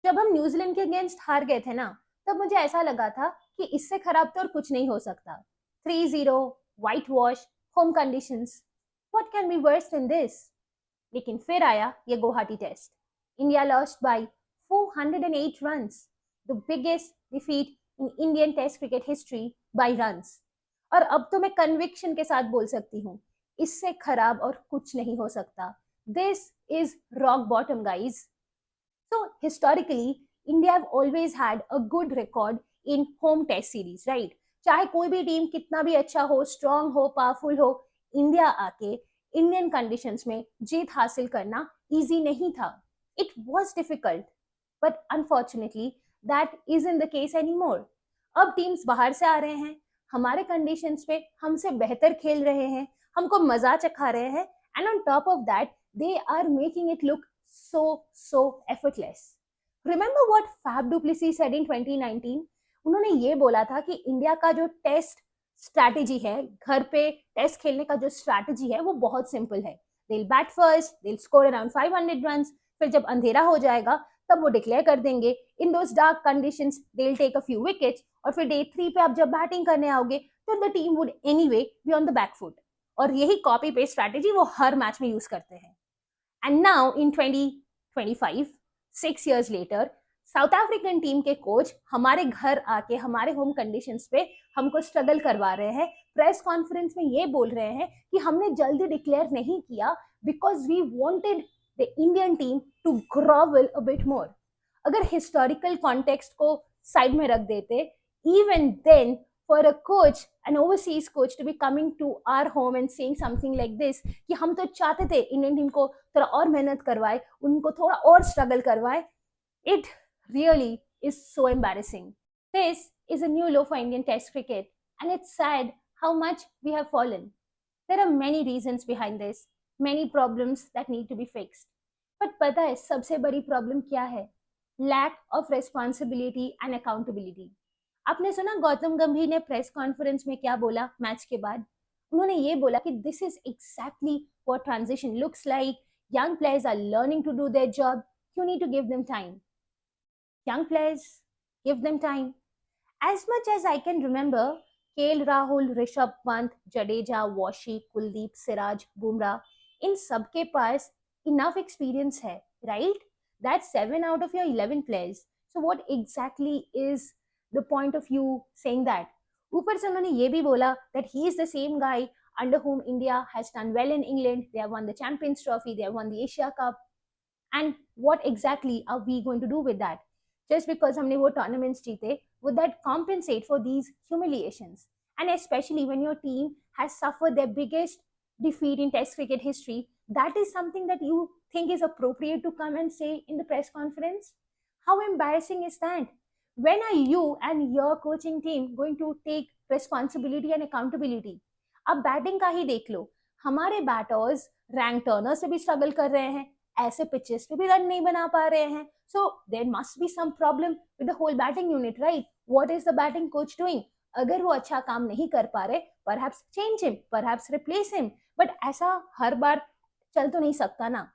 जब हम न्यूजीलैंड के अगेंस्ट हार गए थे ना, तब मुझे ऐसा लगा था कि इससे खराब तो और कुछ नहीं हो सकता। 3-0, whitewash, home conditions, what can be worse than this. लेकिन फिर आया ये Guwahati test. India lost by 408 runs, the biggest defeat in Indian test cricket history by runs. और अब तो मैं कन्विक्शन के साथ बोल सकती हूँ, इससे खराब और कुछ नहीं हो सकता। This is rock bottom guys. So historically, India have always had a good record in home test series, right? चाहे कोई भी टीम कितना भी अच्छा हो, स्ट्रांग हो, पावरफुल हो, इंडिया आके इंडियन कंडीशंस में जीत हासिल करना इजी नहीं था. It was difficult, but unfortunately that is in the case any more. अब टीम्स बाहर से आ रहे हैं, हमारे कंडीशंस पे हमसे बेहतर खेल रहे हैं, हमको मजा चखा रहे हैं, and on top of that they are making it look so effortless. Remember what Fab du Plessis said in 2019? उन्होंने ये बोला था कि इंडिया का जो टेस्ट स्ट्रैटेजी है, घर पे टेस्ट खेलने का जो स्ट्रैटेजी है, वो बहुत सिंपल है. They'll bat first, they'll score around 500 runs, फिर जब अंधेरा हो जाएगा तब वो डिक्लेयर कर देंगे. In those dark conditions they'll take a few wickets, और फिर डे 3 पे आप जब बैटिंग करने आओगे तो the team would anyway be on the back foot. और यही कॉपी पेस्ट स्ट्रैटेजी वो हर मैच में यूज करते हैं. And now in 2025, 6 years later, south African team के कोच हमारे घर आके हमारे होम कंडीशंस पे हमको स्ट्रगल करवा रहे हैं. प्रेस कॉन्फ्रेंस में ये बोल रहे हैं कि हमने जल्दी डिक्लेयर नहीं किया because we wanted the Indian team to grovel a bit more. अगर हिस्टोरिकल कॉन्टेक्स्ट को साइड में रख देते, even then for a coach, an overseas coach, to be coming to our home and saying something like this कि हम तो चाहते थे इंडियन टीम को थोड़ा और मेहनत करवाए, उनको थोड़ा और स्ट्रगल करवाए. It really is so embarrassing. This is a new low for Indian Test cricket, and it's sad how much we have fallen. There are many reasons behind this, many problems that need to be fixed. But पता है सबसे बड़ी problem क्या है? Lack of responsibility and accountability. आपने सुना गौतम गंभीर ने प्रेस कॉन्फ्रेंस में क्या बोला मैच के बाद? उन्होंने ये बोला कि this is exactly what transition looks like. Young players are learning to do their job, you need to give them time. Young players, give them time. As much as I can remember, KL Rahul, Rishabh Pant, Jadeja, Washi, Kuldeep, Siraj, Bumrah, इन सबके पास enough experience है, right? That's 7 out of your 11 players. So what exactly is the point of you saying that? ऊपर से उन्होंने ये भी बोला that he is the same guy under whom India has done well in England. They have won the Champions Trophy, they have won the Asia Cup. And what exactly are we going to do with that? Just because हमने वो tournaments जीते, would that compensate for these humiliations? And especially when your team has suffered their biggest defeat in Test cricket history, that is something that you think is appropriate to come and say in the press conference? How embarrassing is that? When are you and your coaching team going to take responsibility and accountability? अब batting का ही देख लो, हमारे batters rank Turners पे भी struggle कर रहे हैं, ऐसे पिचेस पे भी रन नहीं बना पा रहे हैं. So there must be some problem with the whole batting unit, right? What is the batting coach doing? अगर वो अच्छा काम नहीं कर पा रहे, perhaps change him, perhaps replace him. But ऐसा हर बार चल तो नहीं सकता ना.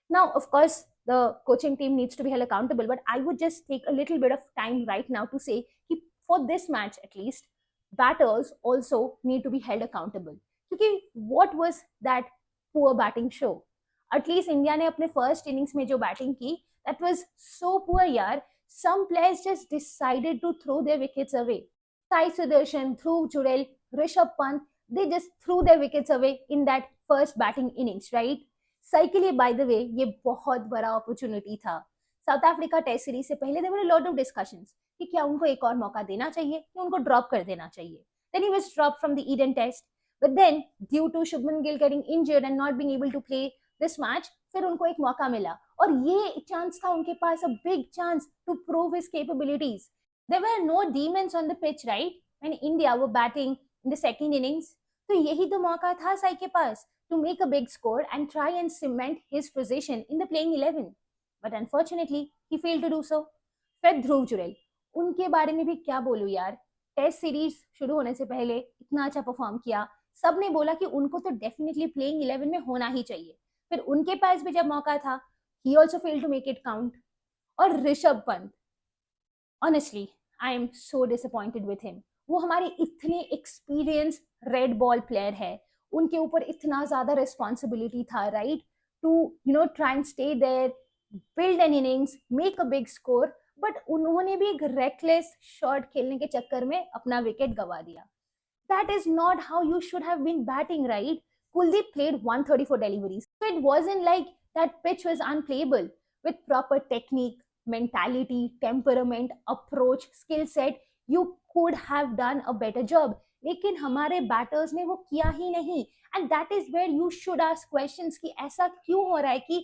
Now, of course, the coaching team needs to be held accountable, but I would just take a little bit of time right now to say that for this match at least, batters also need to be held accountable. क्योंकि what was that poor batting show? At least India ने अपने first innings में जो batting की, that was so poor यार. Some players just decided to throw their wickets away. Sai Sudarshan, Dhruv Jurel, Rishabh Pant, they just threw their wickets away in that first batting innings, right? सही के लिए by the way ये बहुत बड़ा opportunity था. South Africa test series से पहले there were a lot of discussions कि क्या उनको एक और मौका देना चाहिए कि उनको ड्रॉप कर देना चाहिए. Then he was dropped from the Eden test, but then due to Shubman Gill getting injured and not being able to play this match, फिर उनको एक मौका मिला और ये चांस था उनके पास, a big chance to prove his capabilities. There were no demons on the pitch, right, when India were batting in the second innings. तो यही तो मौका था साई के पास to make a big score and try and cement his position in the playing 11. But unfortunately, he failed to do so. फिर ध्रुव जुरेल, उनके बारे में भी क्या बोलूं यार. टेस्ट सीरीज शुरू होने से पहले इतना अच्छा परफॉर्म किया, सबने बोला कि उनको तो डेफिनेटली प्लेइंग 11 में होना ही चाहिए. फिर उनके पास भी जब मौका था, he also failed to make it count. और Rishabh Pant, honestly I am so disappointed with him. वो हमारे इतने एक्सपीरियंस रेड बॉल प्लेयर है, उनके ऊपर इतना ज्यादा रिस्पॉन्सिबिलिटी था, right, to try and stay there, build an innings, make a big score, but उन्होंने भी एक रेकलेस शॉट खेलने के चक्कर में अपना विकेट गवा दिया। That is not how you should have been batting, right? Kuldeep played 134 deliveries. So it wasn't like that pitch was unplayable. With proper technique, mentality, temperament, approach, skill set, you could have done a better job. लेकिन हमारे batters ने वो किया ही नहीं, and that is where you should ask questions कि ऐसा क्यों हो रहा है कि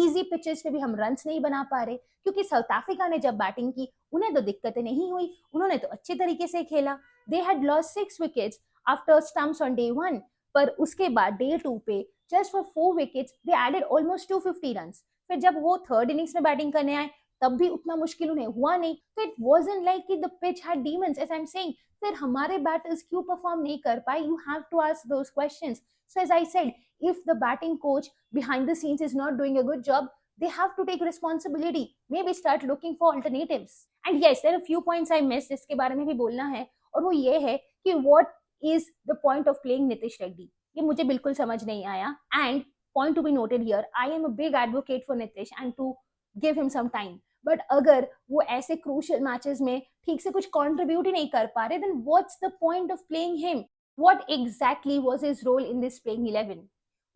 इजी पिचेस पे भी हम रन्स नहीं बना पा रहे। क्योंकि साउथ अफ्रीका ने जब बैटिंग की उन्हें तो दिक्कतें नहीं हुई, उन्होंने तो अच्छे तरीके से खेला। They had lost 6 wickets after stumps on day 1, पर उसके बाद डे 2 पे just for 4 wickets they added almost 250 runs. फिर जब वो थर्ड इनिंग्स में बैटिंग करने आए तब भी उतना मुश्किल उन्हें हुआ नहीं। तो इट वाजंट लाइक कि the pitch had demons, as I am saying. फिर हमारे बैटर्स क्यों परफॉर्म नहीं कर पाए? You have to ask those questions. So as I said, if the batting coach behind the scenes is not doing a good job, they have to take responsibility, maybe start looking for alternatives. And yes, there are a few points I missed, इसके बारे में भी बोलना है, और वो ये है कि what is the point of playing Nitish Reddy, ये मुझे बिल्कुल समझ नहीं आया। And point to be noted here, I am a big advocate for Nitish and to give him some time, but अगर वो ऐसे crucial matches में ठीक से कुछ contribute ही नहीं कर पा रहे, then what's the point of playing him? What exactly was his role in this playing 11?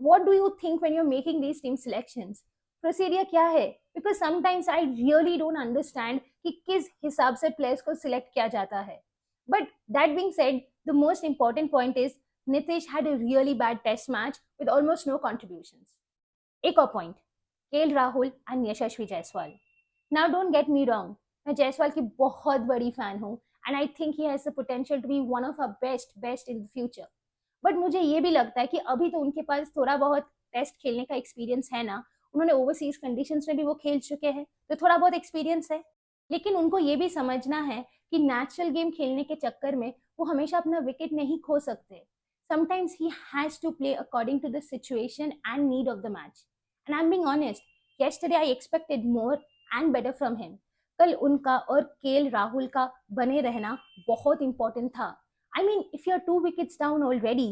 What do you think when you're making these team selections? Procedure क्या है? Because sometimes I really don't understand कि किस हिसाब से players को select किया जाता है. But that being said, the most important point is Nitish had a really bad test match with almost no contributions. एक और point, KL Rahul and Yashasvi Jaiswal. Now don't get me wrong, मैं जायसवाल की बहुत बड़ी fan हूँ and I think he has the potential to be one of our best in the future. But मुझे ये भी लगता है कि अभी तो उनके पास थोड़ा बहुत टेस्ट खेलने का एक्सपीरियंस है ना, उन्होंने ओवरसीज कंडीशंस में भी वो खेल चुके हैं, तो थोड़ा बहुत एक्सपीरियंस है। लेकिन उनको ये भी समझना है कि नेचुरल गेम खेलने के चक्कर में वो हमेशा अपना विकेट नहीं खो सकते। Sometimes he has to play according to the situation and need of the match, and I am being honest, yesterday I expected more and better from him. कल उनका और केएल राहुल का बने रहना बहुत इंपॉर्टेंट था। I mean, if you're 2 wickets down already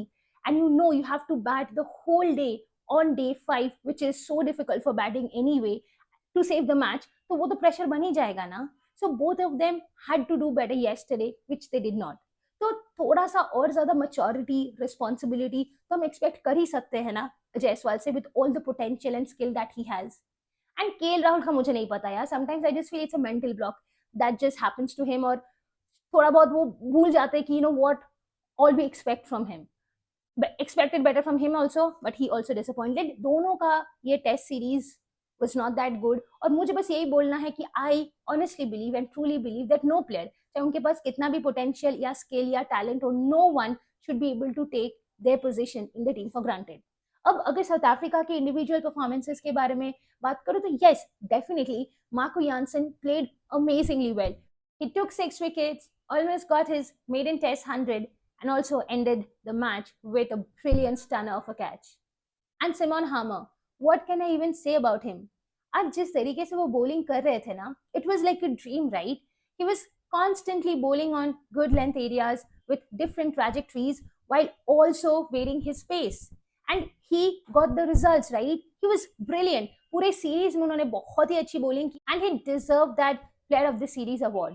and you know you have to bat the whole day on day 5, which is so difficult for batting anyway, to save the match, तो वो तो pressure बन ही जाएगा ना। So both of them had to do better yesterday, which they did not. तो थोड़ा सा और ज़्यादा maturity, responsibility तो हम expect कर ही सकते हैं ना जायसवाल से, with all the potential and skill that he has. And KL Rahul का मुझे नहीं पता यार, sometimes I just feel it's a mental block that just happens to him, और थोड़ा बहुत वो भूल जाते कि what all we expect from him. Expected better from him also, but he also disappointed. दोनों का ये test series was not that good, और मुझे बस यही बोलना है कि I honestly believe and truly believe that no player, चाहे उनके पास कितना भी potential या skill या talent हो, no one should be able to take their position in the team for granted. अब अगर साउथ अफ्रीका के इंडिविजुअल परफॉर्मेंसेस के बारे में बात करूं तो yes, definitely Marco Jansen played amazingly well. He took 6 wickets, almost got his maiden test 100, and also ended the match with a brilliant stunner of a catch. And Simon Harmer, what can I even say about him? आज जिस तरीके से वो bowling कर रहे थे ना, it was like a dream, right? He was constantly bowling on good length areas with different trajectories while also varying his pace. And he got the results, right? He was brilliant. पूरे series में उन्होंने बहुत ही अच्छी bowling की, and he deserved that Player of the Series award.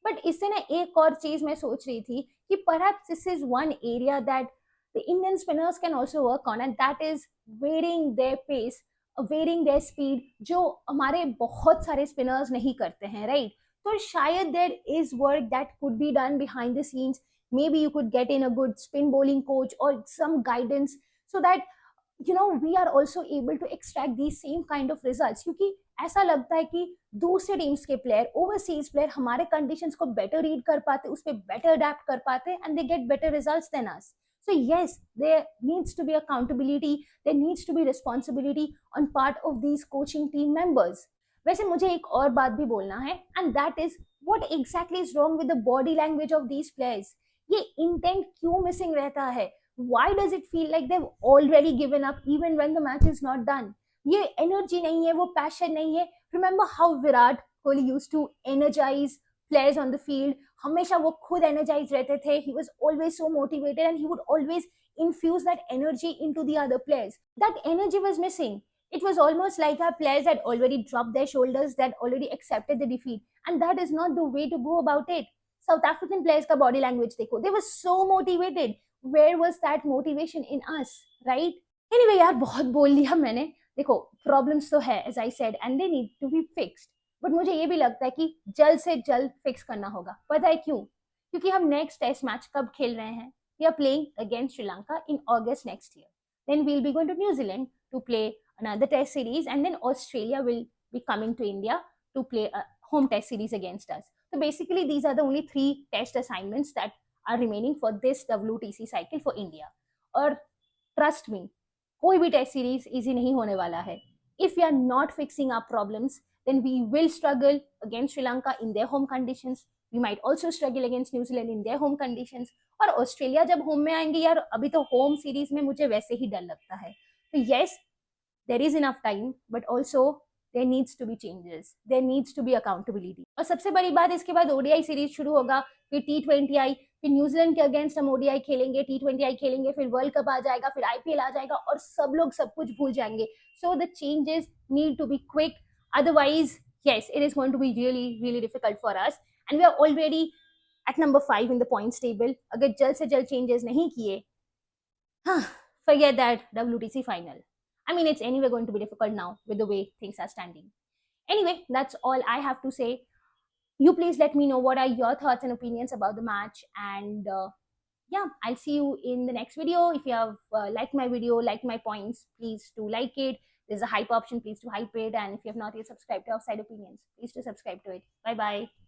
But इससे ना एक और चीज मैं सोच रही थी कि perhaps this is one area that the Indian spinners can also work on, and that is varying their pace, varying their speed, जो हमारे बहुत सारे spinners नहीं करते हैं, right? तो शायद there is work that could be done behind the scenes. Maybe you could get in a good spin bowling coach or some guidance so that we are also able to extract these same kind of results. क्योंकि ऐसा लगता है कि दूसरे teams के player, overseas player हमारे conditions को better read कर पाते, उस पर बेटर अडेप्ट कर पाते, and they get better results than us. So yes, there needs to be accountability, there needs to be responsibility on part of these coaching team members. वैसे मुझे एक और बात भी बोलना है, and that is what exactly is wrong with the body language of these players. ये intent क्यों missing रहता है? Why does it feel like they've already given up even when the match is not done? ये energy नहीं है, वो passion नहीं है. Remember how Virat Kohli used to energize players on the field. हमेशा वो खुद energized रहते थे. He was always so motivated and he would always infuse that energy into the other players. That energy was missing. It was almost like our players had already dropped their shoulders, that already accepted the defeat. And that is not the way to go about it. South African players का body language देखो. They were so motivated. Where was that motivation in us, right? Anyway यार बहुत बोल लिया मैंने. देखो problems तो है as I said and they need to be fixed. But मुझे ये भी लगता है कि जल्द से जल्द फिक्स करना होगा. पता है क्यों? क्योंकि हम नेक्स्ट टेस्ट मैच कब खेल रहे हैं? We are playing against Sri Lanka in August next year. Then we'll be going to New Zealand to play another test series, and then Australia will be coming to India to play a home test series against us. So basically these are the only 3 test assignments that are remaining for this WTC cycle for India. और trust me, कोई भी test series easy नहीं होने वाला है. If we are not fixing our problems, then we will struggle against Sri Lanka in their home conditions. We might also struggle against New Zealand in their home conditions. और Australia जब home में आएंगे यार, अभी तो home series में मुझे वैसे ही डर लगता है. तो yes, there is enough time, but also there needs to be changes. There needs to be accountability. और सबसे बड़ी बात, इसके बाद ओडीआई सीरीज शुरू होगा, फिर T20 आई, फिर न्यूजीलैंड के अगेंस्ट हम ओडीआई खेलेंगे, T20 आई खेलेंगे, फिर वर्ल्ड कप आ जाएगा, फिर आईपीएल आ जाएगा और सब लोग सब कुछ भूल जाएंगे. So the changes need to be quick. Otherwise, yes, it is going to be really, really difficult for us. And we are already at number 5 in the points table. अगर जल्द से जल्द changes नहीं किए, forget that WTC final. I mean, it's anyway going to be difficult now with the way things are standing. Anyway, that's all I have to say. You please let me know what are your thoughts and opinions about the match. And yeah, I'll see you in the next video. If you have liked my video, liked my points, please do like it. There's a hype option, please do hype it. And if you have not yet subscribed to Offside Opinions, please do subscribe to it. Bye bye.